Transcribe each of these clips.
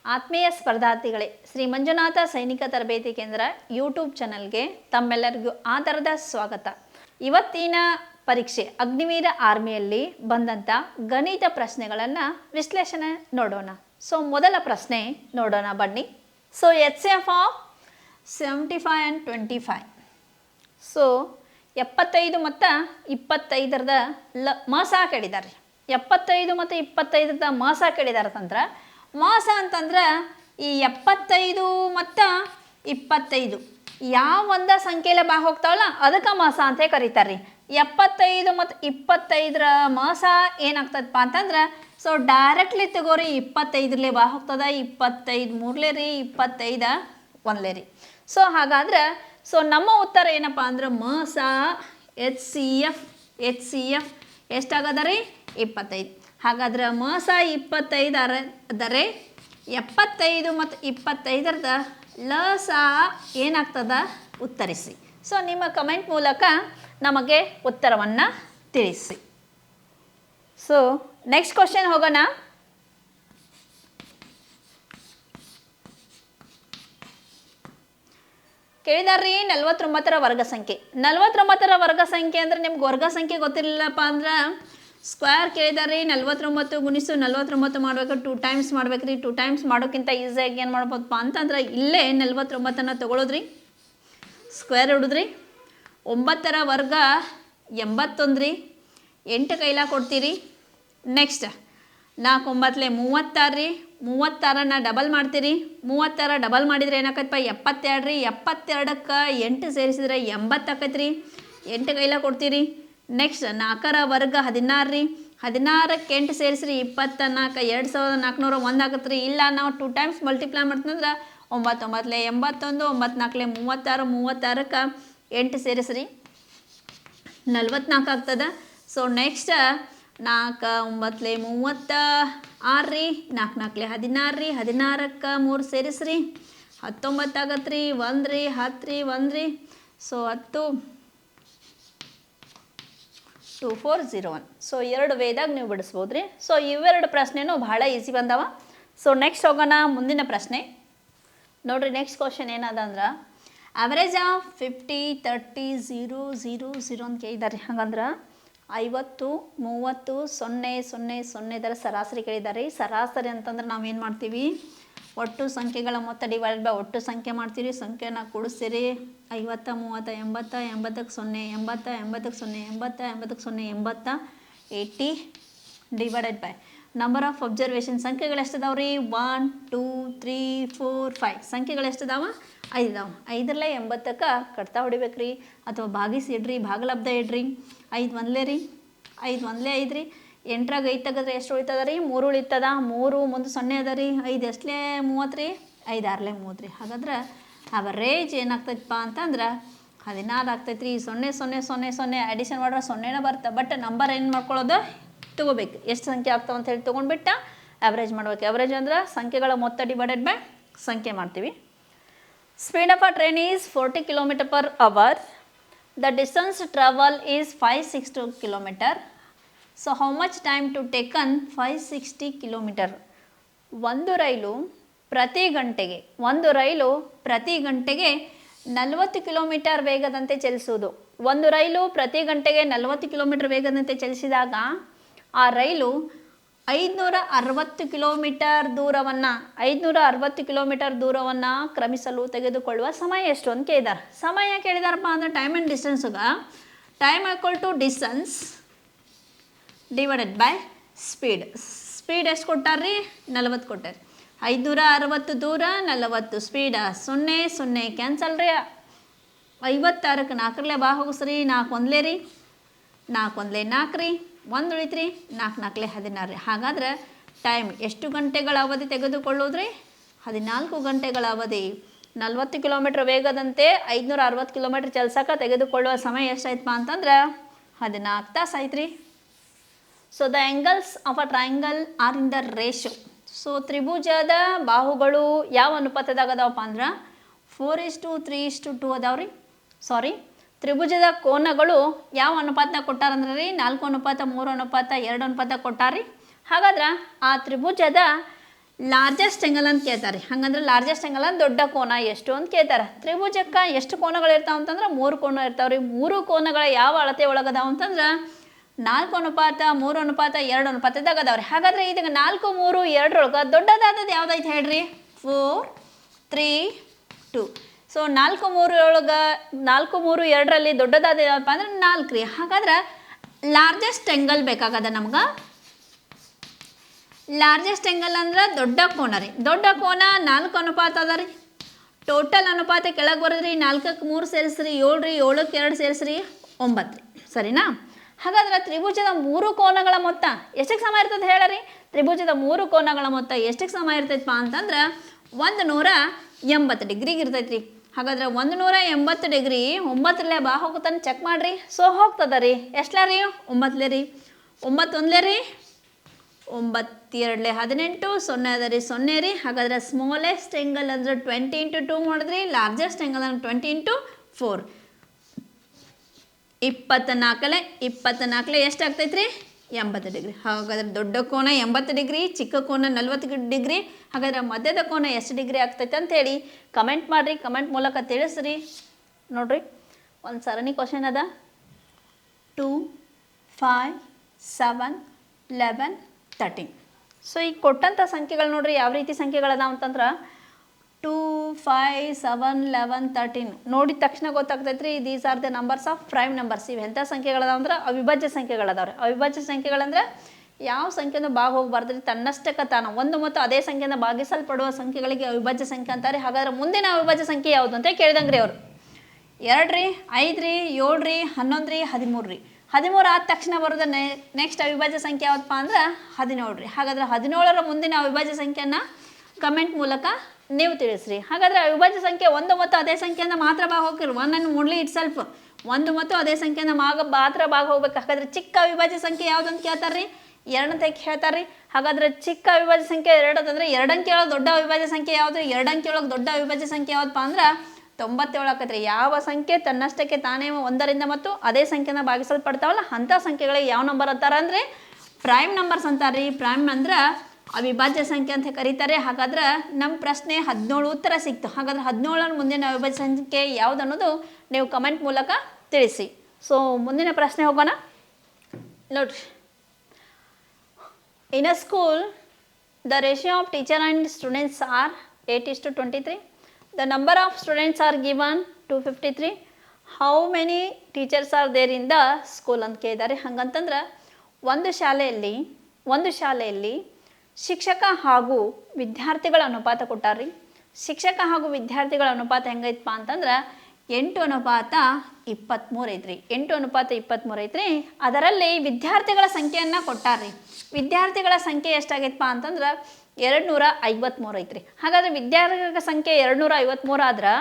ಆತ್ಮೀಯ ಸ್ಪರ್ಧಾರ್ಥಿಗಳೇ, ಶ್ರೀ ಮಂಜುನಾಥ ಸೈನಿಕ ತರಬೇತಿ ಕೇಂದ್ರ ಯೂಟ್ಯೂಬ್ ಚಾನಲ್ಗೆ ತಮ್ಮೆಲ್ಲರಿಗೂ ಆದರದ ಸ್ವಾಗತ. ಇವತ್ತಿನ ಪರೀಕ್ಷೆ ಅಗ್ನಿವೀರ ಆರ್ಮಿಯಲ್ಲಿ ಬಂದಂಥ ಗಣಿತ ಪ್ರಶ್ನೆಗಳನ್ನು ವಿಶ್ಲೇಷಣೆ ನೋಡೋಣ. ಮೊದಲ ಪ್ರಶ್ನೆ ನೋಡೋಣ ಬನ್ನಿ. HCF of 75 and 25. 75 ಮತ್ತು 25ರದ ಮಾಸ ಕೇಳಿದ್ದಾರೆ. 75 ಮತ್ತು 25ರದ ಮಾಸ ಕೇಳಿದಾರೆ ಅಂತಂದ್ರೆ ಮಾಸ ಅಂತಂದ್ರೆ ಈ 75 ಮತ್ತು 25 ಯಾವ ಒಂದ ಸಂಖ್ಯೆಯಲ್ಲಿ ಭಾಗ ಹೋಗ್ತಾವಲ್ಲ ಅದಕ್ಕೆ ಮಾಸ ಅಂತ ಕರೀತಾರೆ. 75 ಮತ್ತು 25ರ ಮಾಸ ಏನಾಗ್ತದಪ್ಪ ಅಂತಂದ್ರೆ ಡೈರೆಕ್ಟ್ಲಿ ತಗೋರಿ 25ರಲ್ಲಿ ಭಾಗ ಹೋಗ್ತದ, 25 ಮೂರಲೇ ರೀ, 25 ಒಂದಲೇ ರೀ. ಹಾಗಾದ್ರೆ ನಮ್ಮ ಉತ್ತರ ಏನಪ್ಪ ಅಂದ್ರೆ ಮಾಸ HCF ಎಷ್ಟಾಗದ ರೀ 25. ಹಾಗಾದ್ರೆ ಮಾಸ 25 ಆದರೆ 75 ಮತ್ತು 25ರದ ಲಸ ಏನಾಗ್ತದ ಉತ್ತರಿಸಿ. ನಿಮ್ಮ ಕಮೆಂಟ್ ಮೂಲಕ ನಮಗೆ ಉತ್ತರವನ್ನು ತಿಳಿಸಿ. ನೆಕ್ಸ್ಟ್ ಕ್ವಶನ್ ಹೋಗೋಣ. ಕೇಳಿದಾರ್ರಿ 49ರ ವರ್ಗ ಸಂಖ್ಯೆ. 49ರ ವರ್ಗ ಸಂಖ್ಯೆ ಅಂದ್ರೆ ನಿಮ್ಗೆ ವರ್ಗ ಸಂಖ್ಯೆ ಗೊತ್ತಿರಲಿಲ್ಲಪ್ಪ ಅಂದ್ರೆ ಸ್ಕ್ವೇರ್ ಕೇಳಿದಾರ್ರಿ. 49 ಗುಣಿಸು 49 ಮಾಡ್ಬೇಕು, 2 ಟೈಮ್ಸ್ ಮಾಡ್ಬೇಕ್ರಿ. 2 ಟೈಮ್ಸ್ ಮಾಡೋಕ್ಕಿಂತ ಈಸಿಯಾಗಿ ಏನು ಮಾಡ್ಬೋದಪ್ಪ ಅಂತಂದ್ರೆ ಇಲ್ಲೇ 49ನ್ನು ತೊಗೊಳೋದ್ರಿ, ಸ್ಕ್ವೇರ್ ಹೊಡೋದ್ರಿ. 9ರ ವರ್ಗ 81 ರೀ, 8 ಕೈಲಾ ಕೊಡ್ತೀರಿ. ನೆಕ್ಸ್ಟ್ 4 9 36 ರೀ, 36ನ್ನು ಡಬಲ್ ಮಾಡ್ತೀರಿ. 36 ಡಬಲ್ ಮಾಡಿದರೆ ಏನಾಕೈತಪ್ಪ 72 ರೀ. 72ಕ್ಕೆ 8 ಸೇರಿಸಿದ್ರೆ 80 ಆಕೈತೆ ರೀ, 8 ಕೈಲಾ ಕೊಡ್ತೀರಿ. ನೆಕ್ಸ್ಟ್ 4ರ ವರ್ಗ 16 ರೀ, 16ಕ್ಕೆ 8 ಸೇರಿಸ್ರಿ 24, 2401 ಆಗತ್ತೆ ರೀ. ಇಲ್ಲ ನಾವು 2 ಟೈಮ್ಸ್ ಮಲ್ಟಿಪ್ಲೈ ಮಾಡ್ತಂದ್ರೆ 9 9 81, 9 4 36, 36ಕ್ಕೆ 8 ಸೇರಿಸ್ರಿ 44 ಆಗ್ತದೆ. ನೆಕ್ಸ್ಟ್ 4 9 36 ರೀ, 4 4 16 ರೀ, 16ಕ್ಕೆ 3 ಸೇರಿಸ್ರಿ 19 ಆಗತ್ತೆ ರೀ. 1 ರೀ, 10 ರೀ, 1 ರೀ. 10 2401. ಎರಡು ವೇದಾಗ ನೀವು ಬಿಡಿಸ್ಬೋದು ರೀ. ಇವೆರಡು ಪ್ರಶ್ನೆನೂ ಭಾಳ ಈಸಿ ಬಂದವ. ನೆಕ್ಸ್ಟ್ ಹೋಗೋಣ ಮುಂದಿನ ಪ್ರಶ್ನೆ ನೋಡ್ರಿ. ನೆಕ್ಸ್ಟ್ ಕ್ವಶನ್ ಏನದ ಅಂದ್ರೆ ಅವರೇಜ್ ಆಫ್ 50 30 0 0 0 ಅಂತ ಕೇಳಿದ್ದಾರೆ. ಹಾಗಂದ್ರೆ 50 30 0 0 0 ಸರಾಸರಿ ಕೇಳಿದ್ದಾರೆ. ಸರಾಸರಿ ಅಂತಂದ್ರೆ ನಾವೇನು ಮಾಡ್ತೀವಿ, ಒಟ್ಟು ಸಂಖ್ಯೆಗಳ ಮೊತ್ತ ಡಿವೈಡ್ ಬೈ ಒಟ್ಟು ಸಂಖ್ಯೆ ಮಾಡ್ತೀವಿ. ಸಂಖ್ಯೆನ ಕೂಡಿಸ್ತೀರಿ 50 30 80 80ಕ್ಕೆ 0 80 80ಕ್ಕೆ 0 80 80ಕ್ಕೆ 0 80 80 divided by number of observation. ಸಂಖ್ಯೆಗಳು ಎಷ್ಟಿದಾವೆ ರೀ 1 2 3 4 5 ಸಂಖ್ಯೆಗಳು ಎಷ್ಟಿದಾವೆ 5 ಇದಾವೆ. 5ರಲ್ಲೇ 80ಕ್ಕೆ ಕಟ್ತಾ ಹೊಡಿಬೇಕು ರೀ, ಅಥವಾ ಭಾಗಿಸಿ ಇಡ್ರಿ, ಭಾಗಲಬ್ಧ ಇಡ್ರಿ. 5 ಒಂದಲೇ ರೀ, 5 ಒಂದಲೇ 5 ರೀ. 8ರಾಗ 5 ತೆಗೆದ್ರೆ ಎಷ್ಟು ಉಳಿತದ ರೀ 3 ಉಳಿತದ. 3 ಮುಂದೆ 0 ಅದ ರೀ. 5 ಎಷ್ಟಲೇ 30 ರೀ, 5 6ಲೇ 30 ರೀ. ಹಾಗಾದ್ರೆ ಅವರೇಜ್ ಏನಾಗ್ತೈತಪ್ಪ ಅಂತಂದ್ರೆ 16 ಆಗ್ತೈತೆ ರೀ. 0 0 0 0 ಅಡಿಷನ್ ಮಾಡ್ರೆ 0ನೇ ಬರುತ್ತೆ. ಬಟ್ ನಂಬರ್ ಏನು ಮಾಡ್ಕೊಳ್ಳೋದು ತೊಗೋಬೇಕು, ಎಷ್ಟು ಸಂಖ್ಯೆ ಆಗ್ತಾವೆ ಅಂತ ಹೇಳಿ ತೊಗೊಂಡ್ಬಿಟ್ಟು ಅವರೇಜ್ ಮಾಡ್ಬೇಕು. ಅವರೇಜ್ ಅಂದ್ರೆ ಸಂಖ್ಯೆಗಳ ಮೊತ್ತ ಡಿವೈಡೆಡ್ ಬೈ ಸಂಖ್ಯೆ ಮಾಡ್ತೀವಿ. Speed of a train is 40 km/h. The distance travel is 562 km. How much time to taken 560 km. ಒಂದು ರೈಲು ಪ್ರತಿ ಗಂಟೆಗೆ 40 ಕಿಲೋಮೀಟರ್ ವೇಗದಂತೆ ಚಲಿಸುವುದು. ಒಂದು ರೈಲು ಪ್ರತಿ ಗಂಟೆಗೆ 40 ಕಿಲೋಮೀಟರ್ ವೇಗದಂತೆ ಚಲಿಸಿದಾಗ ಆ ರೈಲು 560 ಕಿಲೋಮೀಟರ್ ದೂರವನ್ನು ಕ್ರಮಿಸಲು ತೆಗೆದುಕೊಳ್ಳುವ ಸಮಯ ಎಷ್ಟು ಅಂತ ಕೇಳಿದಾರೆ. ಸಮಯ ಕೇಳಿದಾರಪ್ಪ ಅಂದ್ರೆ ಟೈಮ್ ಆ್ಯಂಡ್ ಡಿಸ್ಟೆನ್ಸ್ಗೆ time equal to distance divided by speed. Speed ಎಷ್ಟು ಕೊಟ್ಟಾರ್ರಿ 40 ಕೊಟ್ಟಾರೆ. 560 ದೂರ 40 ಸ್ಪೀಡ 0 0 ಕ್ಯಾನ್ಸಲ್ ರೀ. 56ಕ್ಕೆ 4ರಲ್ಲೇ ಬಾ ಹೋಗಿಸ್ರಿ, 4 ಒಂದಲೇ ರೀ, 4 ಒಂದಲೇ 4 ರೀ, 1 ಉಳಿತ್ರಿ, 4 4ಲೇ 16 ರೀ. ಹಾಗಾದ್ರೆ ಟೈಮ್ ಎಷ್ಟು ಗಂಟೆಗಳ ಅವಧಿ ತೆಗೆದುಕೊಳ್ಳೋದ್ರಿ 14 ಗಂಟೆಗಳ ಅವಧಿ. 40 ಕಿಲೋಮೀಟ್ರ್ ವೇಗದಂತೆ 560 ಕಿಲೋಮೀಟ್ರ್ ಚಲ್ಸಕ್ಕೆ ತೆಗೆದುಕೊಳ್ಳುವ ಸಮಯ ಎಷ್ಟಾಯ್ತಪ್ಪ ಅಂತಂದ್ರೆ 14 ತಾಸು ಆಯ್ತು ರೀ. The angles of a triangle are in the ratio. ತ್ರಿಭುಜದ ಬಾಹುಗಳು ಯಾವ ಅನುಪಾತದಾಗ ಅದಾವಪ್ಪ ಅಂದ್ರೆ 4:3:2 ಅದಾವ್ರಿ. ತ್ರಿಭುಜದ ಕೋನಗಳು ಯಾವ ಅನುಪಾತದಾಗ ಕೊಟ್ಟಾರಂದ್ರೆ ರೀ 4:3:2 ಅನುಪಾತ ಕೊಟ್ಟಾರ್ರಿ. ಹಾಗಾದ್ರೆ ಆ ತ್ರಿಭುಜದ ಲಾರ್ಜೆಸ್ಟ್ ಆ್ಯಂಗಲ್ ಅಂತ ಕೇಳ್ತಾರೆ. ಹಂಗಂದ್ರೆ ಲಾರ್ಜೆಸ್ಟ್ ಆ್ಯಂಗಲ್ ಅಂದ್ರೆ ದೊಡ್ಡ ಕೋನ ಎಷ್ಟು ಅಂತ ಕೇಳ್ತಾರೆ. ತ್ರಿಭುಜಕ್ಕೆ ಎಷ್ಟು ಕೋನಗಳು ಇರ್ತಾವೆ ಅಂತಂದ್ರೆ 3 ಕೋನ ಇರ್ತಾವೆ ರೀ. 3 ಕೋನಗಳ ಯಾವ ಅಳತೆ ಒಳಗದಾವ ಅಂತಂದ್ರೆ 4:3:2 ಅದಾವ್ರಿ. ಹಾಗಾದ್ರೆ ಇದೀಗ 4:3:2 ದೊಡ್ಡದಾದದ್ದು ಯಾವ್ದೈತೆ ಹೇಳ್ರಿ? 4:3:2. ಸೊ 4:3:2 ದೊಡ್ಡದಾದ ಯಾವಪ್ಪ ಅಂದ್ರೆ 4 ರೀ. ಹಾಗಾದ್ರೆ ಲಾರ್ಜೆಸ್ಟ್ ಆ್ಯಂಗಲ್ ಬೇಕಾಗದ ನಮ್ಗೆ. ಲಾರ್ಜೆಸ್ಟ್ ಆ್ಯಂಗಲ್ ಅಂದ್ರೆ ದೊಡ್ಡ ಕೋನ ರೀ. ದೊಡ್ಡ ಕೋನ 4 ಅನುಪಾತ ಅದ ರೀ. ಟೋಟಲ್ ಅನುಪಾತ ಕೆಳಗೆ ಬರೋದ್ರಿ. 4ಕ್ಕೆ 3 ಸೇರಿಸ್ರಿ 7 ರೀ. 7ಕ್ಕೆ 2 ಸೇರಿಸ್ರಿ 9 ರೀ. ಸರಿನಾ? ಹಾಗಾದ್ರೆ ತ್ರಿಭುಜದ 3 ಕೋನಗಳ ಮೊತ್ತ ಎಷ್ಟಕ್ಕೆ ಸಮ ಇರ್ತದೆ ಹೇಳರಿ? ತ್ರಿಭುಜದ 3 ಕೋನಗಳ ಮೊತ್ತ ಎಷ್ಟಕ್ಕೆ ಸಮ ಇರ್ತೈತಪ್ಪ ಅಂತಂದ್ರೆ 180 ಡಿಗ್ರಿಗೆ ಇರ್ತೈತಿ ರೀ. ಹಾಗಾದ್ರೆ 180 ಡಿಗ್ರಿ 9 ಬಾ ಹೋಗುತ್ತಾನೆ ಚೆಕ್ ಮಾಡಿರಿ. ಸೊ ಹೋಗ್ತದ ರೀ. ಎಷ್ಟಲ ರೀ? 9 ರೀ. 9 1 ರೀ. 9 2 18. 0 ಅದ ರೀ. 0 ರೀ. ಹಾಗಾದ್ರೆ ಸ್ಮಾಲೆಸ್ಟ್ ಆ್ಯಂಗಲ್ ಅಂದ್ರೆ 20 × 2 ಮಾಡಿದ್ರಿ. ಲಾರ್ಜೆಸ್ಟ್ ಆ್ಯಂಗಲ್ ಅಂದ್ರೆ 20 × 4. 24 ಎಷ್ಟು ಆಗ್ತೈತೆ ರೀ? 80 ಡಿಗ್ರಿ. ಹಾಗಾದ್ರೆ ದೊಡ್ಡ ಕೋನ 80 ಡಿಗ್ರಿ, ಚಿಕ್ಕ ಕೋನ 40 ಡಿಗ್ರಿ. ಹಾಗಾದ್ರೆ ಮಧ್ಯದ ಕೋನ ಎಷ್ಟು ಡಿಗ್ರಿ ಆಗ್ತೈತೆ ಅಂತೇಳಿ ಕಮೆಂಟ್ ಮಾಡಿರಿ. ಕಮೆಂಟ್ ಮೂಲಕ ತಿಳಿಸ್ರಿ. ನೋಡಿರಿ, ಒಂದು ಸರಣಿ ಕ್ವಶನ್ ಅದ. 2, 5, 7, 11, 13. ಸೊ ಈಗ ಕೊಟ್ಟಂಥ ಸಂಖ್ಯೆಗಳು ನೋಡಿರಿ ಯಾವ ರೀತಿ ಸಂಖ್ಯೆಗಳದಾವ ಅಂತಂದ್ರೆ 2, 5, 7, 11, 13 ನೋಡಿದ ತಕ್ಷಣ ಗೊತ್ತಾಗ್ತೈತೆ ರೀ. These are the numbers of prime numbers. ಇವು ಎಂಥ ಸಂಖ್ಯೆಗಳದಾವ ಅಂದ್ರೆ ಅವಿಭಾಜ್ಯ ಸಂಖ್ಯೆಗಳದಾವ್ರಿ. ಅವಿಭಾಜ್ಯ ಸಂಖ್ಯೆಗಳಂದ್ರೆ ಯಾವ ಸಂಖ್ಯೆಯಿಂದ ಭಾಗ ಹೋಗಬಾರ್ದು ರೀ. ತನ್ನಷ್ಟಕ್ಕೆ ತಾನು ಒಂದು ಮತ್ತು ಅದೇ ಸಂಖ್ಯೆಯಿಂದ ಭಾಗಿಸಲ್ಪಡುವ ಸಂಖ್ಯೆಗಳಿಗೆ ಅವಿಭಾಜ್ಯ ಸಂಖ್ಯೆ ಅಂತಾರೆ. ಹಾಗಾದ್ರೆ ಮುಂದಿನ ಅವಿಭಾಜ್ಯ ಸಂಖ್ಯೆ ಯಾವುದು ಅಂತ ಕೇಳಿದಂಗೆ ರೀ ಅವರು. 2 ರೀ, 5 ರೀ, 7 ರೀ, 11 ರೀ, 13 ರೀ. 13 ಆದ ತಕ್ಷಣ ಬರೋದು ನೆಕ್ಸ್ಟ್ ಅವಿಭಾಜ್ಯ ಸಂಖ್ಯೆ ಯಾವತ್ತಪ್ಪ ಅಂದ್ರೆ 17 ರೀ. ಹಾಗಾದ್ರೆ 17ರ ಮುಂದಿನ ಅವಿಭಾಜ್ಯ ಸಂಖ್ಯೆಯನ್ನು ಕಮೆಂಟ್ ಮೂಲಕ ನೀವು ತಿಳಿಸ್ರಿ. ಹಾಗಾದ್ರೆ ಅವಿಭಾಜ್ಯ ಸಂಖ್ಯೆ 1 ಮತ್ತು ಅದೇ ಸಂಖ್ಯೆಯಿಂದ ಮಾತ್ರ ಭಾಗ ಹೋಗಿರಿ. 1 and only itself. 1 ಮತ್ತು ಅದೇ ಸಂಖ್ಯೆಯಿಂದ ಮಾತ್ರ ಭಾಗ ಹೋಗ್ಬೇಕು. ಹಾಗಾದ್ರೆ ಚಿಕ್ಕ ಅವಿಭಾಜ್ಯ ಸಂಖ್ಯೆ ಯಾವ್ದು ಅಂತ ಕೇಳ್ತಾರೆ ರೀ? 2 ಅಂತ ಹೇಳ್ತಾರೆ ರೀ. ಹಾಗಾದ್ರೆ ಚಿಕ್ಕ ಅವಿಭಾಜ್ಯ ಸಂಖ್ಯೆ 2 ಅಂತಂದ್ರೆ 2 ಅಂಕಿ ಒಳಗೆ ದೊಡ್ಡ ಅವಿಭಾಜ್ಯ ಸಂಖ್ಯೆ ಯಾವುದು? 2 ಅಂಕಿ ಒಳಗೆ ದೊಡ್ಡ ಅವಿಭಾಜ್ಯ ಸಂಖ್ಯೆ ಯಾವತ್ತಪ್ಪ ಅಂದ್ರೆ 97 ಆಕತ್ರಿ. ಯಾವ ಸಂಖ್ಯೆ ತನ್ನಷ್ಟಕ್ಕೆ ತಾನೇ 1ರಿಂದ ಮತ್ತು ಅದೇ ಸಂಖ್ಯೆನ ಭಾಗಿಸಲ್ಪಡ್ತಾವಲ್ಲ ಅಂಥ ಸಂಖ್ಯೆಗಳಿಗೆ ಯಾವ ನಂಬರ್ ಅಂತಾರೆ ಅಂದರೆ ಪ್ರೈಮ್ ನಂಬರ್ಸ್ ಅಂತಾರೆ ರೀ. ಪ್ರೈಮ್ ಅಂದ್ರೆ ಅವಿಭಾಜ್ಯ ಸಂಖ್ಯೆ ಅಂತ ಕರೀತಾರೆ. ಹಾಗಾದ್ರೆ ನಮ್ಮ ಪ್ರಶ್ನೆ 17 ಉತ್ತರ ಸಿಕ್ತು. ಹಾಗಾದ್ರೆ 17ರ ಮುಂದಿನ ಅವಿಭಾಜ್ಯ ಸಂಖ್ಯೆ ಯಾವುದು ಅನ್ನೋದು ನೀವು ಕಮೆಂಟ್ ಮೂಲಕ ತಿಳಿಸಿ. ಸೊ ಮುಂದಿನ ಪ್ರಶ್ನೆ ಹೋಗೋಣ. ನೋಡ್ರಿ, in a school the ratio of teacher and students are 8:23. The number of students are given 253. How many teachers are there in the school ಅಂತ ಕೇಳಿದ್ದಾರೆ. ಹಂಗಂತಂದ್ರೆ ಒಂದು ಶಾಲೆಯಲ್ಲಿ ಶಿಕ್ಷಕ ಹಾಗೂ ವಿದ್ಯಾರ್ಥಿಗಳ ಅನುಪಾತ ಕೊಟ್ಟಾರ್ರಿ. ಶಿಕ್ಷಕ ಹಾಗೂ ವಿದ್ಯಾರ್ಥಿಗಳ ಅನುಪಾತ ಹೆಂಗೈತಪ್ಪ ಅಂತಂದ್ರೆ 8:23 ಐತ್ರಿ. 8:23 ಐತ್ರಿ. ಅದರಲ್ಲಿ ವಿದ್ಯಾರ್ಥಿಗಳ ಸಂಖ್ಯೆಯನ್ನು ಕೊಟ್ಟಾರ್ರಿ. ವಿದ್ಯಾರ್ಥಿಗಳ ಸಂಖ್ಯೆ ಎಷ್ಟಾಗೈತಪ್ಪ ಅಂತಂದ್ರೆ 253 ಐತ್ರಿ. ಹಾಗಾದ್ರೆ ವಿದ್ಯಾರ್ಥಿಗಳ ಸಂಖ್ಯೆ 253 ಆದ್ರೆ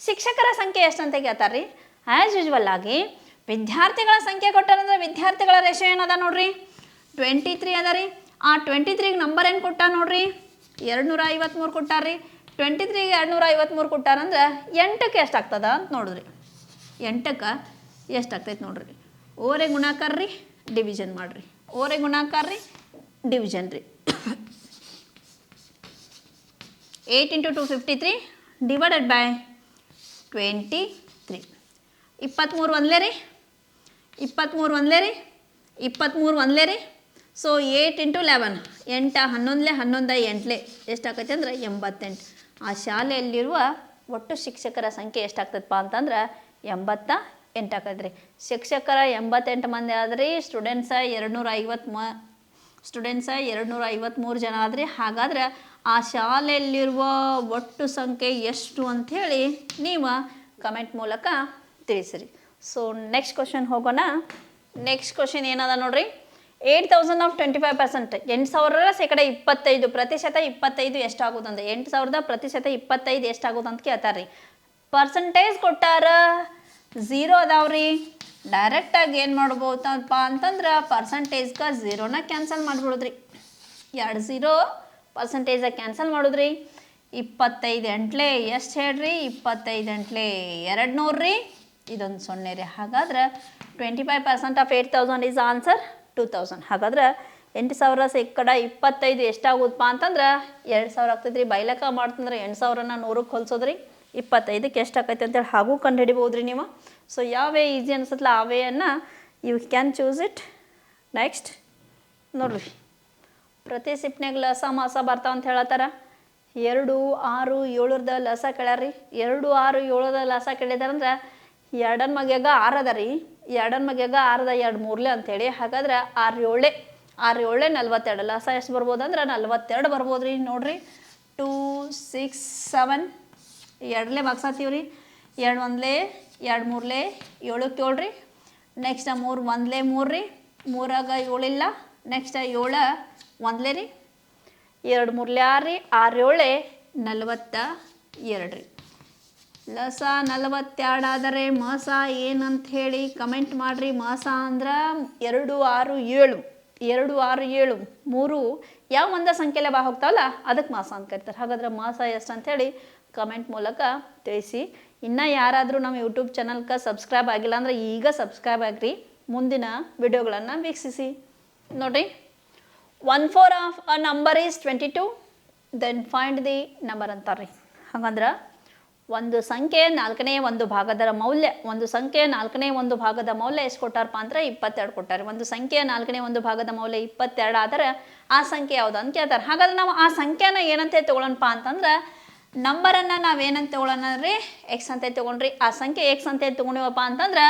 ಶಿಕ್ಷಕರ ಸಂಖ್ಯೆ ಎಷ್ಟು ಅಂತ ಕೇಳ್ತಾರೆ ರೀ. ಆ್ಯಸ್ ಯೂಶ್ವಲ್ ಆಗಿ ವಿದ್ಯಾರ್ಥಿಗಳ ಸಂಖ್ಯೆ ಕೊಟ್ಟಾರಂದ್ರೆ ವಿದ್ಯಾರ್ಥಿಗಳ ರೇಷಿಯೋ ಏನದ ನೋಡ್ರಿ 23 ಅದ ರೀ. ಆ 23ಗೆ ನಂಬರ್ ಏನು ಕೊಟ್ಟ ನೋಡ್ರಿ 253 ಕೊಟ್ಟಾರ್ರಿ. 23ಗೆ 253 ಕೊಟ್ಟಾರಂದ್ರೆ 8ಕ್ಕೆ ಎಷ್ಟಾಗ್ತದ ಅಂತ ನೋಡಿದ್ರಿ. 8ಕ್ಕೆ ಎಷ್ಟಾಗ್ತೈತೆ ನೋಡ್ರಿ. ಓರೆ ಗುಣಾಕಾರ ರೀ, ಡಿವಿಷನ್ ಮಾಡಿರಿ. ಓರೆ ಗುಣಾಕಾರ ರೀ, ಡಿವಿಷನ್ ರೀ. 8 × 253 ಡಿವೈಡೆಡ್ ಬೈ 23. 23 ಒಂದಲೇ ರೀ, 23 ಒಂದಲೇ ರೀ, 23 ಒಂದಲೇ ರೀ. ಸೊ 8 × 11 8 11 11 8 ಎಷ್ಟಾಗತ್ತೆ ಅಂದ್ರೆ 88. ಆ ಶಾಲೆಯಲ್ಲಿರುವ ಒಟ್ಟು ಶಿಕ್ಷಕರ ಸಂಖ್ಯೆ ಎಷ್ಟಾಗ್ತದಪ್ಪ ಅಂತಂದ್ರೆ 88 ಆಕೈತೆ ರೀ. ಶಿಕ್ಷಕರ 88 ಮಂದಿ ಆದ್ರಿ. ಸ್ಟೂಡೆಂಟ್ಸ 253 ಜನ ಆದ್ರಿ. ಹಾಗಾದ್ರೆ ಆ ಶಾಲೆಯಲ್ಲಿರುವ ಒಟ್ಟು ಸಂಖ್ಯೆ ಎಷ್ಟು ಅಂಥೇಳಿ ನೀವು ಕಮೆಂಟ್ ಮೂಲಕ ತಿಳಿಸಿರಿ. ಸೊ ನೆಕ್ಸ್ಟ್ ಕ್ವಶನ್ ಹೋಗೋಣ. ನೆಕ್ಸ್ಟ್ ಕ್ವಶನ್ ಏನದ ನೋಡ್ರಿ. 8,000 ಆಫ್ 25%. 8,000ರ ಶೇಕಡ 25 ಪ್ರತಿಶತ 25 ಎಷ್ಟಾಗೋದಂದ್ರೆ 8,000% 25 ಎಷ್ಟಾಗೋದು ಅಂತ ಕೇಳ್ತಾರೆ ರೀ. ಪರ್ಸಂಟೇಜ್ ಕೊಟ್ಟಾರ 0 ಅದಾವ್ರಿ. ಡೈರೆಕ್ಟಾಗಿ ಏನು ಮಾಡ್ಬೋದಪ್ಪ ಅಂತಂದ್ರೆ ಪರ್ಸಂಟೇಜ್ಗೆ 0ನ ಕ್ಯಾನ್ಸಲ್ ಮಾಡಿಬಿಡೋದ್ರಿ. 2 0 ಪರ್ಸಂಟೇಜ ಕ್ಯಾನ್ಸಲ್ ಮಾಡೋದ್ರಿ. 25 ಎಂಟ್ಲೆ ಎಷ್ಟು ಹೇಳ್ರಿ 25 ಎಂಟ್ಲೆ 200 ರೀ. ಇದೊಂದು 0 ರೀ. ಹಾಗಾದ್ರೆ 25% ಆಫ್ 8,000 ಈಸ್ ಆನ್ಸರ್ 2,000. ಹಾಗಾದ್ರೆ 8,000 ಶೇಕಡ 25 ಎಷ್ಟಾಗುತ್ತಪ್ಪ ಅಂತಂದ್ರೆ 2,000 ಆಗ್ತೈತೆ ರೀ. ಬೈಲೆಕ್ಕ ಮಾಡ್ತಂದ್ರೆ 8,000ನ 100ಕ್ಕೆ ಹೊಲ್ಸೋದ್ರಿ 25ಕ್ಕೆ ಎಷ್ಟು ಆಕೈತೆ ಅಂತೇಳಿ ಹಾಗೂ ಕಂಡು ಹಿಡಿಬೋದು ರೀ ನೀವು. ಸೊ ಯಾವ ವೇ ಈಸಿ ಅನ್ಸತ್ತಲ್ಲ ಆ ವೇಯನ್ನು you can choose it. Next ನೋಡ್ರಿ, ಪ್ರತಿ ಸಿಪ್ನಾಗ ಲಸ ಮಾಸ ಬರ್ತಾವ ಅಂತ ಹೇಳತ್ತಾರ. 2, 6, 7ರದ ಲಸ ಕೇಳ್ಯಾರ ರೀ. 2, 6, 7ದ ಲಸ ಕೇಳಿದಾರಂದ್ರೆ 2 ಮಗ್ಯಾಗ 6 ಅದ ರೀ. 2 ಮಗ್ಯಾಗ 6 ಅದ 2 ಮೂರ್ಲೆ ಅಂಥೇಳಿ. ಹಾಗಾದ್ರೆ 6 7 42 ಲಸ ಎಷ್ಟು ಬರ್ಬೋದು ಅಂದ್ರೆ 42 ಬರ್ಬೋದು ರೀ. ನೋಡ್ರಿ 2 6 7 2ಲೆ ಬಾಗ್ಸಾತೀವಿ ರೀ. 2 1ಲೆ 2 3ಲೆ 7ಕ್ಕೆ 7 ರೀ. ನೆಕ್ಸ್ಟ್ 3 1ಲೆ 3 ರೀ. 3ಆಗ 7 ಇಲ್ಲ. ನೆಕ್ಸ್ಟ್ 7 1ಲೆ ರೀ. 2 3ಲೆ 6 ರೀ. 6 7 42 ರೀ. ಲಸ 42 ಆದರೆ ಮಾಸ ಏನಂತ ಹೇಳಿ ಕಮೆಂಟ್ ಮಾಡಿರಿ. ಮಾಸ ಅಂದ್ರೆ 2 6 7 2 6 7 3 ಯಾವ ಒಂದೇ ಸಂಖ್ಯೆಲೆ ಬಾ ಹೋಗ್ತಾವಲ್ಲ ಅದಕ್ಕೆ ಮಾಸ ಅಂತ ಕರಿತಾರೆ. ಹಾಗಾದ್ರೆ ಮಾಸ ಎಷ್ಟು ಅಂಥೇಳಿ ಕಮೆಂಟ್ ಮೂಲಕ ತಿಳಿಸಿ. ಇನ್ನು ಯಾರಾದರೂ ನಮ್ಮ ಯೂಟ್ಯೂಬ್ ಚಾನಲ್ಗೆ ಸಬ್ಸ್ಕ್ರೈಬ್ ಆಗಿಲ್ಲ ಅಂದರೆ ಈಗ ಸಬ್ಸ್ಕ್ರೈಬ್ ಆಗಿರಿ, ಮುಂದಿನ ವಿಡಿಯೋಗಳನ್ನು ವೀಕ್ಷಿಸಿ. ನೋಡಿರಿ, 1/4 of a number is 22, then find the number ಅಂತಾರೆ ರೀ. ಹಾಗಂದ್ರೆ ಒಂದು ಸಂಖ್ಯೆ 4ನೇ ಒಂದು ಭಾಗದ ಮೌಲ್ಯ, ಒಂದು ಸಂಖ್ಯೆ 4ನೇ ಒಂದು ಭಾಗದ ಮೌಲ್ಯ ಎಷ್ಟು ಕೊಟ್ಟಾರಪ್ಪ ಅಂದ್ರೆ 22 ಕೊಟ್ಟಾರೆ. ಒಂದು ಸಂಖ್ಯೆ 4ನೇ ಒಂದು ಭಾಗದ ಮೌಲ್ಯ 22 ಆದರೆ ಆ ಸಂಖ್ಯೆ ಯಾವುದು ಅಂತ ಕೇಳ್ತಾರೆ. ಹಾಗಾದ್ರೆ ನಾವು ಆ ಸಂಖ್ಯೆನ ಏನಂತೆ ತೊಗೊಳ್ಳೋಣಪ್ಪ ಅಂತಂದ್ರೆ ನಂಬರನ್ನು ನಾವೇನಂತ ತೊಗೊಳ್ಳೋಣ ರೀ, ಎಕ್ಸ್ ಅಂತ ತೊಗೊಂಡ್ರಿ. ಆ ಸಂಖ್ಯೆ ಎಕ್ಸ್ ಅಂತ ತೊಗೊಂಡಿವಪ್ಪ ಅಂತಂದ್ರೆ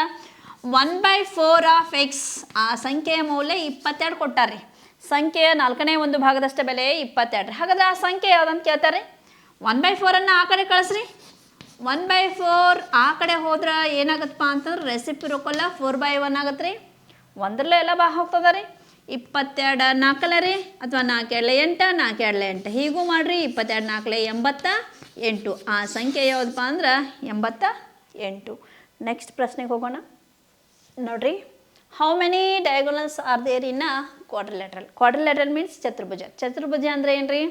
1/4 ಆಫ್ ಎಕ್ಸ್, ಆ ಸಂಖ್ಯೆಯ ಮೌಲ್ಯ 22 ಕೊಟ್ಟಾರೆ. ಸಂಖ್ಯೆಯ 4ನೇ ಒಂದು ಭಾಗದಷ್ಟೇ ಬೆಲೆ 22. ಹಾಗಾದ್ರೆ ಆ ಸಂಖ್ಯೆ ಯಾವುದಂತ ಕೇಳ್ತಾರೆ. 1/4 ಆ ಕಡೆ ಕಳಿಸ್ರಿ. 1/4 ಆ ಕಡೆ ಹೋದ್ರೆ ಏನಾಗತ್ತಪ್ಪ ಅಂತಂದ್ರೆ ರೆಸಿಪ್ರೋಕಲ್ 4/1 ಆಗತ್ತೆ ರೀ. 1ರಲ್ಲೇ ಎಲ್ಲ ಬಾ ಹೋಗ್ತದ ರೀ. 22 4 ರೀ, ಅಥವಾ 4 8 4 8 ಹೀಗೂ ಮಾಡಿರಿ. 22 4 88. ಆ ಸಂಖ್ಯೆ ಯಾವುದಪ್ಪ ಅಂದ್ರೆ 88. ನೆಕ್ಸ್ಟ್ ಪ್ರಶ್ನೆಗೆ ಹೋಗೋಣ. ನೋಡ್ರಿ, how many diagonals are there in a quadrilateral. Quadrilateral means ಚತುರ್ಭುಜ. ಚತುರ್ಭುಜ ಅಂದರೆ ಏನು ರೀ,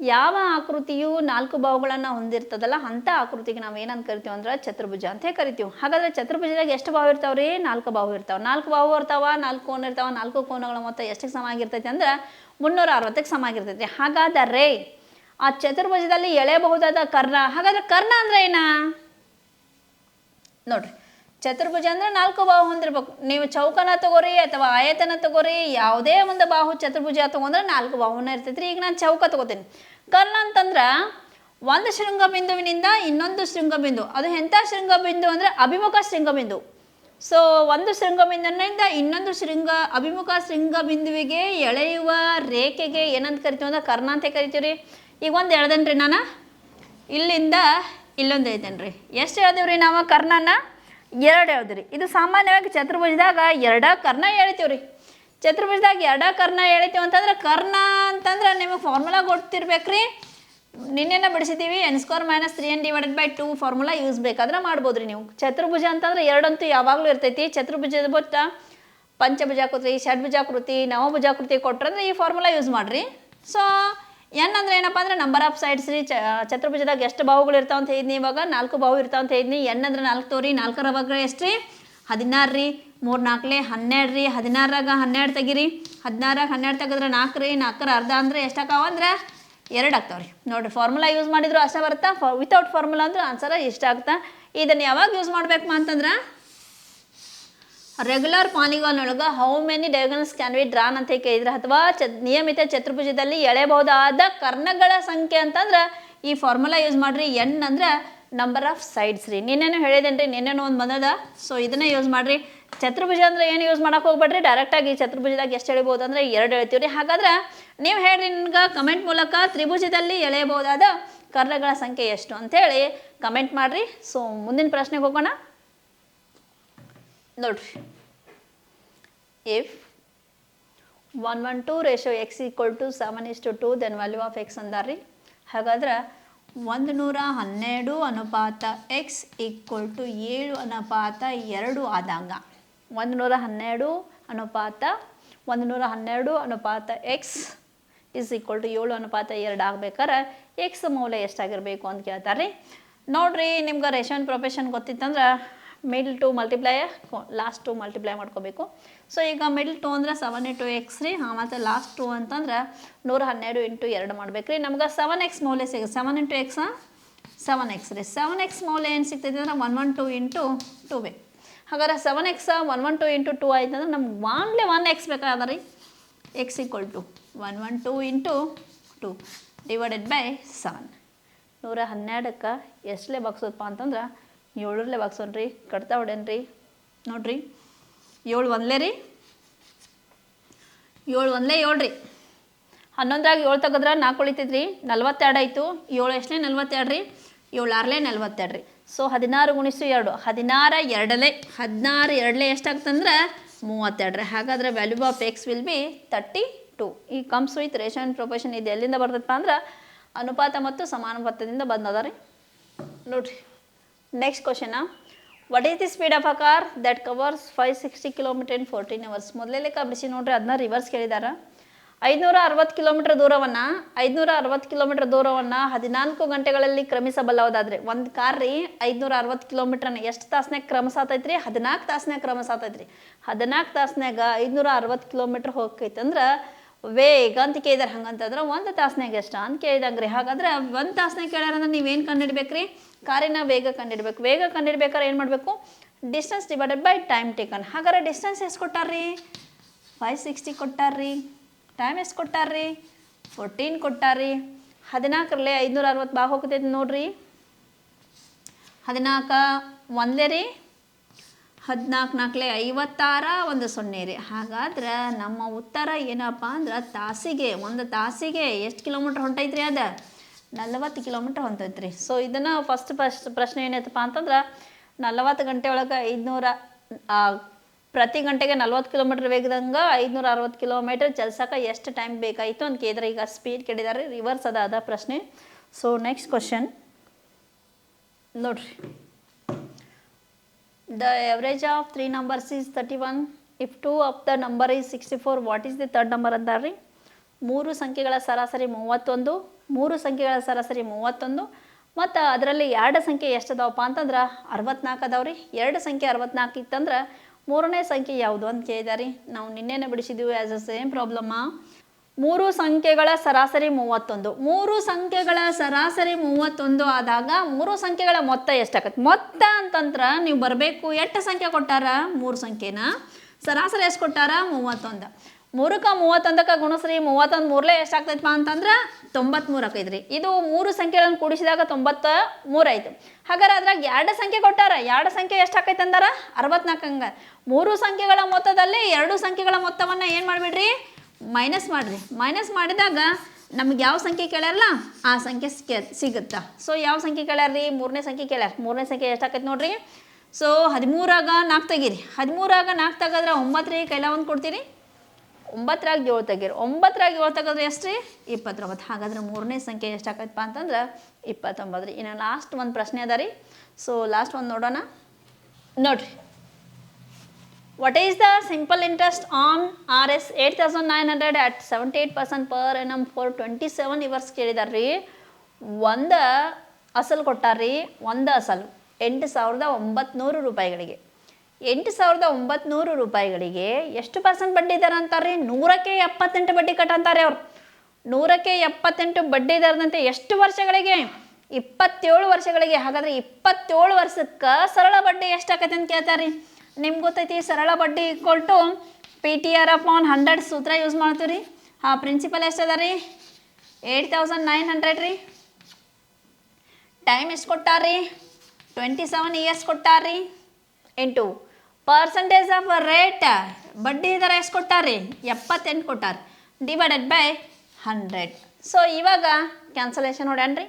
ಯಾವ ಆಕೃತಿಯು 4 ಬಾಹುಗಳನ್ನು ಹೊಂದಿರ್ತದಲ್ಲ ಅಂಥ ಆಕೃತಿಗೆ ನಾವು ಏನಂತ ಕರಿತೀವಿ ಅಂದ್ರೆ ಚತುರ್ಭುಜ ಅಂತ ಕರಿತೀವಿ. ಹಾಗಾದರೆ ಚತುರ್ಭುಜದಾಗ ಎಷ್ಟು ಬಾಹು ಇರ್ತಾವೆ ರೀ, 4 ಬಾಹು ಇರ್ತಾವೆ. 4 ಬಾಹು ಇರ್ತಾವೆ, 4 ಕೋನ ಇರ್ತಾವೆ. 4 ಕೋನಗಳ ಮೊತ್ತ ಎಷ್ಟಕ್ಕೆ ಸಮ ಆಗಿರ್ತೈತಿ ಅಂದ್ರೆ 360ಕ್ಕೆ ಸಮ ಆಗಿರ್ತೈತಿ. ಹಾಗಾದರೆ ಆ ಚತುರ್ಭುಜದಲ್ಲಿ ಎಳೆಯಬಹುದಾದ ಕರ್ಣ, ಹಾಗಾದ್ರೆ ಕರ್ಣ ಅಂದ್ರೆ ಏನ ನೋಡ್ರಿ. ಚತುರ್ಭುಜ ಅಂದ್ರೆ 4 ಬಾಹು ಹೊಂದಿರ್ಬೇಕು. ನೀವು ಚೌಕನ ತಗೋರಿ ಅಥವಾ ಆಯತನ ತಗೋರಿ, ಯಾವುದೇ ಒಂದು ಬಾಹು ಚತುರ್ಭುಜ ತಗೊಂಡ್ರೆ 4 ಬಾಹುನ ಇರ್ತೈತಿ ರೀ. ಈಗ ನಾನು ಚೌಕ ತಗೋತೀನಿ. ಕರ್ಣ ಅಂತಂದ್ರೆ ಒಂದು ಶೃಂಗಬಿಂದುವಿನಿಂದ ಇನ್ನೊಂದು ಶೃಂಗಬಿಂದು, ಅದು ಎಂಥ ಶೃಂಗಬಿಂದು ಅಂದರೆ ಅಭಿಮುಖ ಶೃಂಗಬಿಂದು. ಸೊ ಒಂದು ಶೃಂಗಬಿಂದುವಿನಿಂದ ಇನ್ನೊಂದು ಅಭಿಮುಖ ಶೃಂಗಬಿಂದುವಿಗೆ ಎಳೆಯುವ ರೇಖೆಗೆ ಏನಂತ ಕರಿತೀವಿ ಅಂದ್ರೆ ಕರ್ಣ ಅಂತ ಕರಿತೀವಿ ರೀ. ಈಗ ಒಂದು ಎಳ್ದೇನೆ ರೀ, ನಾನು ಇಲ್ಲಿಂದ ಇಲ್ಲೊಂದು ಎಳ್ದೇನೆ ರೀ. ಎಷ್ಟು ಎಳ್ದೇವೆ ರೀ ನಾವು ಕರ್ಣನ? 2 ಎಳ್ದ್ರಿ. ಇದು ಸಾಮಾನ್ಯವಾಗಿ ಚತುರ್ಭುಜದಾಗ 2 ಕರ್ಣ ಎಳಿತೀವಿ ರೀ. ಚತುರ್ಭುಜದಾಗ 2 ಕರ್ಣ ಎಳಿತೀವಿ ಅಂತಂದ್ರೆ ಕರ್ಣ ಅಂತಂದ್ರೆ ನಿಮಗೆ ಫಾರ್ಮುಲಾ ಗೊತ್ತಿರ್ಬೇಕು ರೀ. ನಿನ್ನೆನ ಬಿಡಿಸಿದ್ದೀವಿ, n² - 3n/2 ಫಾರ್ಮುಲಾ ಯೂಸ್ ಬೇಕಾದ್ರೆ ಮಾಡ್ಬೋದು ರೀ ನೀವು. ಚತುರ್ಭುಜ ಅಂತಂದ್ರೆ 2 ಅಂತೂ ಯಾವಾಗಲೂ ಇರ್ತೈತಿ. ಚತುರ್ಭುಜದ ಬೊತ್ತ ಪಂಚಭುಜಾಕೃತಿ, ಷಡ್ಭುಜಾಕೃತಿ, ನವಭುಜಾಕೃತಿ ಕೊಟ್ಟರಂದ್ರೆ ಈ ಫಾರ್ಮುಲಾ ಯೂಸ್ ಮಾಡಿರಿ. ಸೊ ಎನ್ ಅಂದ್ರೆ ಏನಪ್ಪ ಅಂದ್ರೆ ನಂಬರ್ ಆಫ್ ಸೈಡ್ಸ್ ರೀ. ಚತುರ್ಭುಜದಾಗ ಎಷ್ಟು ಬಾಹುಗಳು ಇರ್ತಾವ ಅಂತ ಹೇಳಿದ್ನಿ. ಇವಾಗ 4 ಬಾಹು ಇರ್ತಾವ ಅಂತ ಹೇಳಿದ್ನಿ. ಎನ್ ಅಂದ್ರೆ 4 ತೋರಿ. 4ರ ಬಗ್ಗೆ ಎಷ್ಟು ರೀ, 16 ರೀ. 3 4 12 ರೀ. 16ರಾಗ 12 ತೆಗಿರಿ. 16ರಾಗ 12 ತೆಗೆದ್ರೆ 4 ರೀ. 4ರ ಅರ್ಧ ಅಂದ್ರೆ ಎಷ್ಟಾಕಾವ ಅಂದ್ರೆ 2 ಆಗ್ತಾವ್ರಿ. ನೋಡಿರಿ, ಫಾರ್ಮುಲಾ ಯೂಸ್ ಮಾಡಿದ್ರು ಅಷ್ಟೇ ಬರುತ್ತಾ. ವಿತೌಟ್ ಫಾರ್ಮುಲಾ ಅಂದ್ರೆ ಆನ್ಸರ್ ಇಷ್ಟ ಆಗ್ತಾ. ಇದನ್ನು ಯಾವಾಗ ಯೂಸ್ ಮಾಡ್ಬೇಕು ಅಂತಂದ್ರೆ ರೆಗ್ಯುಲರ್ ಪಾಲಿಗಾನ್ ಒಳಗೆ how many diagonals can be drawn ಅಂತ ಕೇಳಿದ್ರೆ, ಅಥವಾ ನಿಯಮಿತ ಚತುರ್ಭುಜದಲ್ಲಿ ಎಳೆಯಬಹುದಾದ ಕರ್ಣಗಳ ಸಂಖ್ಯೆ ಅಂತಂದ್ರೆ ಈ ಫಾರ್ಮುಲಾ ಯೂಸ್ ಮಾಡಿರಿ. ಎನ್ ಅಂದ್ರೆ ನಂಬರ್ ಆಫ್ ಸೈಡ್ಸ್ ರೀ. ನಿನ್ನೇನು ಹೇಳಿದೇನು ರೀ, ನಿನ್ನೇನು ಒಂದು ಬಂದದ. ಸೊ ಇದನ್ನೇ ಯೂಸ್ ಮಾಡಿರಿ. ಚತುರ್ಭುಜ ಅಂದ್ರೆ ಏನು ಯೂಸ್ ಮಾಡೋಕೆ ಹೋಗ್ಬೇಡ್ರಿ. ಡೈರೆಕ್ಟಾಗಿ ಚತುರ್ಭುಜದಾಗ ಎಷ್ಟು ಎಳಿಬೋದು ಅಂದರೆ 2 ಎಳಿತೀವಿ ರೀ. ಹಾಗಾದ್ರೆ ನೀವು ಹೇಳ್ರಿ ನಿಮ್ಗೆ ಕಮೆಂಟ್ ಮೂಲಕ ತ್ರಿಭುಜದಲ್ಲಿ ಎಳೆಯಬಹುದಾದ ಕರ್ಣಗಳ ಸಂಖ್ಯೆ ಎಷ್ಟು ಅಂಥೇಳಿ ಕಮೆಂಟ್ ಮಾಡಿರಿ. ಸೊ ಮುಂದಿನ ಪ್ರಶ್ನೆಗೆ ಹೋಗೋಣ. ನೋಡ್ರಿ, if 1:2 ratio x = 7:2 then value of x ಅಂದಾರ್ರಿ. ಹಾಗಾದ್ರೆ 112 ಅನುಪಾತ x = 7:2 ಆದಾಗ 112 ಅನುಪಾತ x = 7:2 ಆಗ್ಬೇಕಾದ್ರೆ x ಮೌಲ್ಯ ಎಷ್ಟಾಗಿರಬೇಕು ಅಂತ ಕೇಳ್ತಾರೆ ರೀ. ನೋಡಿರಿ, ನಿಮ್ಗೆ ರೇಷನ್ ಪ್ರೊಫೆಷನ್ ಗೊತ್ತಿತ್ತಂದ್ರೆ middle two multiply last two multiply ಮಾಡ್ಕೋಬೇಕು. ಸೊ ಈಗ ಮಿಡ್ಲ್ 2 ಅಂದ್ರೆ 7 × x ರೀ, ಮತ್ತು ಲಾಸ್ಟ್ 2 ಅಂತಂದ್ರೆ 112 × 2 ಮಾಡ್ಬೇಕು ರೀ. ನಮ್ಗೆ 7x ಮೌಲ್ಯ ಸಿಗುತ್ತೆ. 7 × x 7x ರೀ. 7x ಮೌಲ್ಯ ಏನು ಸಿಗ್ತೈತೆ ಅಂದ್ರೆ 112 × 2 ಬೇಕು. ಹಾಗಾದ್ರೆ 7x 112 × 2 ಆಯ್ತು ಅಂದ್ರೆ ನಮ್ಗೆ ಓನ್ಲಿ 1x ಬೇಕಾದ ರೀ. x = 112 × 2 divided by 7. 112ಕ್ಕೆ ಎಷ್ಟಲೇ ಬಗ್ಸೋದಪ್ಪ ಅಂತಂದ್ರೆ 7ರಲ್ಲೇ ಬಗ್ಸೋಣ್ರಿ. ಕಟ್ತಾ ಹೊಡೇನ್ರಿ ನೋಡ್ರಿ. 7 1ಲೇ ರೀ, 7 1ಲೇ 7 ರೀ. 11ರಾಗ 7 ತೆಗೆದ್ರೆ 4 ಉಳಿತೈತ್ರಿ, 42 ಆಯಿತು. 7 ಎಷ್ಟಲೇ 42 ರೀ, 7 6ಲೇ 42 ರೀ. ಸೊ 16 × 2 16 2ಲೇ ಎಷ್ಟಾಗ್ತಂದ್ರೆ 32 ರೀ. ಹಾಗಾದ್ರೆ value of X will be 32. ಈ comes with ratio and proportion ಇದು ಎಲ್ಲಿಂದ ಬರ್ತದಪ್ಪ ಅಂದ್ರೆ ಅನುಪಾತ ಮತ್ತು ಸಮಾನುಪಾತದಿಂದ ಬಂದದ ರೀ. ನೋಡಿರಿ next ಕ್ವಶನ. What is the speed of a car that covers 560 km in 14 hours? ಮೊದಲೇ ಲೆಕ್ಕ ಬಿಡಿಸಿ ನೋಡ್ರಿ, ಅದನ್ನ ರಿವರ್ಸ್ ಕೇಳಿದಾರ. 560 ಕಿಲೋಮೀಟರ್ ದೂರವನ್ನು 14 ಗಂಟೆಗಳಲ್ಲಿ ಕ್ರಮಿಸಬಲ್ಲದಾದ್ರೆ ಒಂದು ಕಾರ್ ರೀ 560 ಕಿಲೋಮೀಟ್ರನ್ನ ಎಷ್ಟು ತಾಸ್ನಾಗ ಕ್ರಮಿಸಾತೈತ್ರಿ? 14 ತಾಸ್ನಾಗ ಕ್ರಮಿಸಾತೈತ್ರಿ. 14 ತಾಸ್ನಾಗ 560 ಕಿಲೋಮೀಟ್ರ್ ಹೋಗ್ತೈತಂದ್ರೆ ವೇಗ ಅಂತ ಕೇಳಿದಾರೆ. ಹಂಗಂತಂದ್ರೆ 1 ತಾಸ್ನಾಗ ಎಷ್ಟು ಅಂತ ಕೇಳಿದಂಗೆ ರೀ. ಹಾಗಾದ್ರೆ 1 ತಾಸ್ನಾಗ ಕೇಳ್ಯಾರಂದ್ರೆ ನೀವೇನು ಕಂಡುಹಿಡ್ಬೇಕು ರೀ? ಕಾರಿನ ವೇಗ ಕಂಡುಹಿಡ್ಬೇಕು. ವೇಗ ಕಂಡುಹಿಡ್ಬೇಕಾದ್ರೆ ಏನು ಮಾಡಬೇಕು? Distance divided by time taken. ಹಾಗಾದ್ರೆ ಡಿಸ್ಟೆನ್ಸ್ ಎಷ್ಟು ಕೊಟ್ಟಾರ್ರಿ? 560 ಕೊಟ್ಟಾರ್ರಿ. ಟೈಮ್ ಎಷ್ಟು ಕೊಟ್ಟಾರ್ರಿ? 14 ಕೊಟ್ಟಾರ್ರಿ. 14ರಲ್ಲಿ 560 ಬಾ ಹೋಗ್ತೈತಿ ನೋಡ್ರಿ. 14 1ಲೇ ರೀ, 14 4ಲೇ 56, 1 0 ರೀ. ಹಾಗಾದ್ರೆ ನಮ್ಮ ಉತ್ತರ ಏನಪ್ಪ ಅಂದ್ರೆ ತಾಸಿಗೆ 1 ತಾಸಿಗೆ ಎಷ್ಟು ಕಿಲೋಮೀಟ್ರ್ ಹೊಂಟೈತ್ರಿ? ಅದು 40 ಕಿಲೋಮೀಟ್ರ್ ಹೊಂಟೈತ್ರಿ. ಸೊ ಇದನ್ನು ಫಸ್ಟ್ ಪ್ರಶ್ನೆ ಏನೈತಪ್ಪ ಅಂತಂದ್ರೆ 40 ಗಂಟೆ ಒಳಗೆ 500 ಪ್ರತಿ ಗಂಟೆಗೆ 40 ಕಿಲೋಮೀಟ್ರ್ ವೇಗದಂಗೆ 560 ಕಿಲೋಮೀಟ್ರ್ ಚಲ್ಸಕ್ಕೆ ಎಷ್ಟು ಟೈಮ್ ಬೇಕಾಯಿತು ಅಂತ ಕೇಳಿದ್ರೆ ಈಗ ಸ್ಪೀಡ್ ಕೇಳಿದಾರೆ. ರಿವರ್ಸ್ ಅದ ಪ್ರಶ್ನೆ. ಸೊ ನೆಕ್ಸ್ಟ್ ಕ್ವಶನ್ ನೋಡ್ರಿ. The average of 3 numbers is 31. If 2 of the number is 64, what is the third number ಅಂತಾರ್ರಿ? 3 ಸಂಖ್ಯೆಗಳ ಸರಾಸರಿ 31, 3 ಸಂಖ್ಯೆಗಳ ಸರಾಸರಿ 31 ಮತ್ತು ಅದರಲ್ಲಿ 2 ಸಂಖ್ಯೆ ಎಷ್ಟು ಅದಾವಪ್ಪ ಅಂತಂದ್ರೆ 64 ಅದಾವ್ರಿ. 2 ಸಂಖ್ಯೆ 64 ಇತ್ತಂದ್ರೆ 3ನೇ ಸಂಖ್ಯೆ ಯಾವುದು ಅಂತ ಕೇಳಿದಾರೆ. ನಾವು ನಿನ್ನೆನೇ ಬಿಡಿಸಿದ್ದೀವಿ ಆ್ಯಸ್ ಅ ಸೇಮ್ ಪ್ರಾಬ್ಲಮ್ಮ. 3 ಸಂಖ್ಯೆಗಳ ಸರಾಸರಿ 31. 3 ಸಂಖ್ಯೆಗಳ ಸರಾಸರಿ 31 ಆದಾಗ 3 ಸಂಖ್ಯೆಗಳ ಮೊತ್ತ ಎಷ್ಟಾಗತ್ತೆ? ಮೊತ್ತ ಅಂತಂದ್ರೆ ನೀವು ಬರಬೇಕು ಎಷ್ಟು ಸಂಖ್ಯೆ ಕೊಟ್ಟಾರ? 3 ಸಂಖ್ಯೆನ ಸರಾಸರಿ ಎಷ್ಟು ಕೊಟ್ಟಾರ? 31. 3ಕ್ಕೆ 31ಕ್ಕೆ ಗುಣಿಸ್ರಿ. 31 3ಲೇ ಎಷ್ಟಾಗ್ತೈತಪ್ಪ ಅಂತಂದ್ರೆ 93 ಆಕೈತ್ರಿ. ಇದು 3 ಸಂಖ್ಯೆಗಳನ್ನು ಕೂಡಿಸಿದಾಗ 93 ಆಯಿತು. ಹಾಗಾದ್ರೆ ಅದ್ರಾಗ 2 ಸಂಖ್ಯೆ ಕೊಟ್ಟಾರ. 2 ಸಂಖ್ಯೆ ಎಷ್ಟು ಆಕೈತೆ ಅಂದಾರ? 64. ಹಂಗೆ 3 ಸಂಖ್ಯೆಗಳ ಮೊತ್ತದಲ್ಲಿ 2 ಸಂಖ್ಯೆಗಳ ಮೊತ್ತವನ್ನು ಏನು ಮಾಡಿಬಿಡ್ರಿ? ಮೈನಸ್ ಮಾಡಿರಿ. ಮೈನಸ್ ಮಾಡಿದಾಗ ನಮ್ಗೆ ಯಾವ ಸಂಖ್ಯೆ ಕೇಳ್ಯಾರಲ್ಲ ಆ ಸಂಖ್ಯೆ ಸಿಗುತ್ತಾ. ಸೊ ಯಾವ ಸಂಖ್ಯೆ ಕೇಳ್ಯಾರ್ರಿ? 3ನೇ ಸಂಖ್ಯೆ ಕೇಳ್ಯಾರ. 3ನೇ ಸಂಖ್ಯೆ ಎಷ್ಟಾಕೈತೆ ನೋಡ್ರಿ. ಸೊ 13ರಾಗ 4 ತೆಗೀರಿ. 13ರಾಗ 4 ತೆಗೆದ್ರೆ 9 ರೀ. ಕೈಲ 1 ಕೊಡ್ತೀರಿ. 9ರಾಗ 7 ತೆಗೀರಿ. 9ರಾಗ 7 ತೆಗೆದ್ರೆ ಎಷ್ಟು ರೀ? 29. ಹಾಗಾದ್ರೆ 3ನೇ ಸಂಖ್ಯೆ ಎಷ್ಟಾಕೈತಪ್ಪ ಅಂತಂದ್ರೆ 29 ರೀ. ಇನ್ನು ಲಾಸ್ಟ್ ಒಂದು ಪ್ರಶ್ನೆ ಅದ ರೀ. ಸೊ ಲಾಸ್ಟ್ ಒಂದು ನೋಡೋಣ ನೋಡ್ರಿ. What is the simple interest on Rs 8,900 at 78% per annum for 27 years ಕೇಳಿದಾರ್ರಿ. ಒಂದು ಅಸಲು ಕೊಟ್ಟಾರ್ರಿ. ಒಂದು ಅಸಲು 8,900 ರೂಪಾಯಿಗಳಿಗೆ. 8,900 ರೂಪಾಯಿಗಳಿಗೆ ಎಷ್ಟು ಪರ್ಸೆಂಟ್ ಬಡ್ಡಿ ದರ ಅಂತಾರೆ? 100ಕ್ಕೆ 78 ಬಡ್ಡಿ ಕಟ್ ಅಂತಾರೆ ಅವ್ರು. 100ಕ್ಕೆ 78 ಬಡ್ಡಿ ದರದಂತೆ ಎಷ್ಟು ವರ್ಷಗಳಿಗೆ? 27 ವರ್ಷಗಳಿಗೆ. ಹಾಗಾದ್ರೆ 27 ವರ್ಷಕ್ಕೆ ಸರಳ ಬಡ್ಡಿ ಎಷ್ಟಾಕೈತೆ ಅಂತ ಕೇಳ್ತಾರೆ. ನಿಮ್ಗೆ ಗೊತ್ತೈತಿ ಸರಳ ಬಡ್ಡಿ = PTR/100 ಸೂತ್ರ ಯೂಸ್ ಮಾಡ್ತೀವಿ ರೀ. ಪ್ರಿನ್ಸಿಪಲ್ ಎಷ್ಟು ಅದ ರೀ? 8,900 ರೀ. ಟೈಮ್ ಎಷ್ಟು ಕೊಟ್ಟಾರ್ರಿ? 27 ಇಯರ್ಸ್ ಕೊಟ್ಟಾರ್ರಿ. ಇಂಟು ಪರ್ಸೆಂಟೇಜ್ ಆಫ್ ರೇಟ್ ಬಡ್ಡಿ ದರ ಎಷ್ಟು ಕೊಟ್ಟಾರ್ರಿ? 78 ಕೊಟ್ಟಾರ. Divided by 100. ಸೊ ಇವಾಗ ಕ್ಯಾನ್ಸಲೇಷನ್ ನೋಡ್ಯಾನ್ರಿ.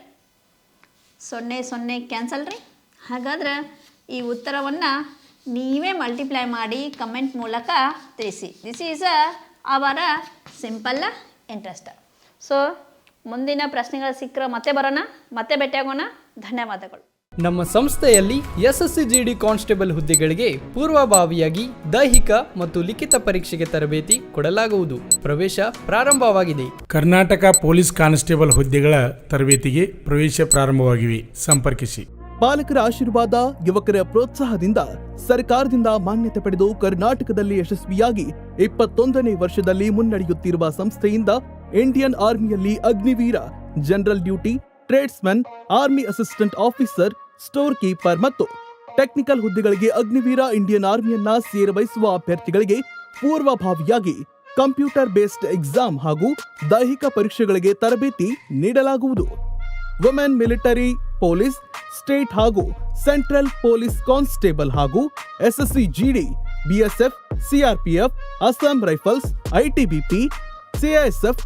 0 0 ಕ್ಯಾನ್ಸಲ್ ರೀ. ಹಾಗಾದ್ರೆ ಈ ಉತ್ತರವನ್ನು ನೀವೇ ಮಲ್ಟಿಪ್ಲೈ ಮಾಡಿ ಕಮೆಂಟ್ ಮೂಲಕ ತಿಳಿಸಿ. ದಿಸ್ ಈಸ್ ಅವರ ಸಿಂಪಲ್ ಇಂಟ್ರೆಸ್ಟ್. ಸೊ ಮುಂದಿನ ಪ್ರಶ್ನೆಗಳು ಸಿಕ್ಕರೆ ಮತ್ತೆ ಬರೋಣ, ಮತ್ತೆ ಭೇಟಿಯಾಗೋಣ. ಧನ್ಯವಾದಗಳು. ನಮ್ಮ ಸಂಸ್ಥೆಯಲ್ಲಿ SSC/GD ಕಾನ್ಸ್ಟೇಬಲ್ ಹುದ್ದೆಗಳಿಗೆ ಪೂರ್ವಭಾವಿಯಾಗಿ ದೈಹಿಕ ಮತ್ತು ಲಿಖಿತ ಪರೀಕ್ಷೆಗೆ ತರಬೇತಿ ಕೊಡಲಾಗುವುದು. ಪ್ರವೇಶ ಪ್ರಾರಂಭವಾಗಿದೆ. ಕರ್ನಾಟಕ ಪೊಲೀಸ್ ಕಾನ್ಸ್ಟೇಬಲ್ ಹುದ್ದೆಗಳ ತರಬೇತಿಗೆ ಪ್ರವೇಶ ಪ್ರಾರಂಭವಾಗಿವೆ. ಸಂಪರ್ಕಿಸಿ. ಪಾಲಕರ ಆಶೀರ್ವಾದ, ಯುವಕರ ಪ್ರೋತ್ಸಾಹದಿಂದ ಸರ್ಕಾರದಿಂದ ಮಾನ್ಯತೆ ಪಡೆದು ಕರ್ನಾಟಕದಲ್ಲಿ ಯಶಸ್ವಿಯಾಗಿ 21ನೇ ವರ್ಷದಲ್ಲಿ ಮುನ್ನಡೆಯುತ್ತಿರುವ ಸಂಸ್ಥೆಯಿಂದ ಇಂಡಿಯನ್ ಆರ್ಮಿಯಲ್ಲಿ Agniveer, general duty, tradesman, army assistant officer, store keeper ಮತ್ತು ಟೆಕ್ನಿಕಲ್ ಹುದ್ದೆಗಳಿಗೆ ಅಗ್ನಿವೀರ ಇಂಡಿಯನ್ ಆರ್ಮಿಯನ್ನ ಸೇರ್ವಹಿಸುವ ಅಭ್ಯರ್ಥಿಗಳಿಗೆ ಪೂರ್ವಭಾವಿಯಾಗಿ ಕಂಪ್ಯೂಟರ್ ಬೇಸ್ಡ್ ಎಕ್ಸಾಮ್ ಹಾಗೂ ದೈಹಿಕ ಪರೀಕ್ಷೆಗಳಿಗೆ ತರಬೇತಿ ನೀಡಲಾಗುವುದು. ವುಮೆನ್ ಮಿಲಿಟರಿ, ಪೊಲೀಸ್, ಸ್ಟೇಟ್ ಹಾಗೂ ಸೆಂಟ್ರಲ್ ಪೊಲೀಸ್ ಕಾನ್ಸ್ಟೇಬಲ್ ಹಾಗೂ SSC GD, BSF, CRPF, Assam Rifles, ITBP, CISF,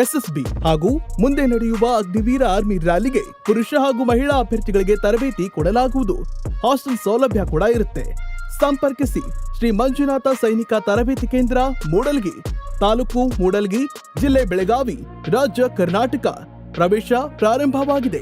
SSB ಹಾಗೂ ಮುಂದೆ ನಡೆಯುವ ಅಗ್ನಿವೀರ ಆರ್ಮಿ ರ್ಯಾಲಿಗೆ ಪುರುಷ ಹಾಗೂ ಮಹಿಳಾ ಅಭ್ಯರ್ಥಿಗಳಿಗೆ ತರಬೇತಿ ಕೊಡಲಾಗುವುದು. ಹಾಸ್ಟೆಲ್ ಸೌಲಭ್ಯ ಕೂಡ ಇರುತ್ತೆ. ಸಂಪರ್ಕಿಸಿ ಶ್ರೀ ಮಂಜುನಾಥ ಸೈನಿಕ ತರಬೇತಿ ಕೇಂದ್ರ, ಮೂಡಲ್ಗಿ, ತಾಲೂಕು ಮೂಡಲ್ಗಿ, ಜಿಲ್ಲೆ ಬೆಳಗಾವಿ, ರಾಜ್ಯ ಕರ್ನಾಟಕ. ಪ್ರವೇಶ ಪ್ರಾರಂಭವಾಗಿದೆ.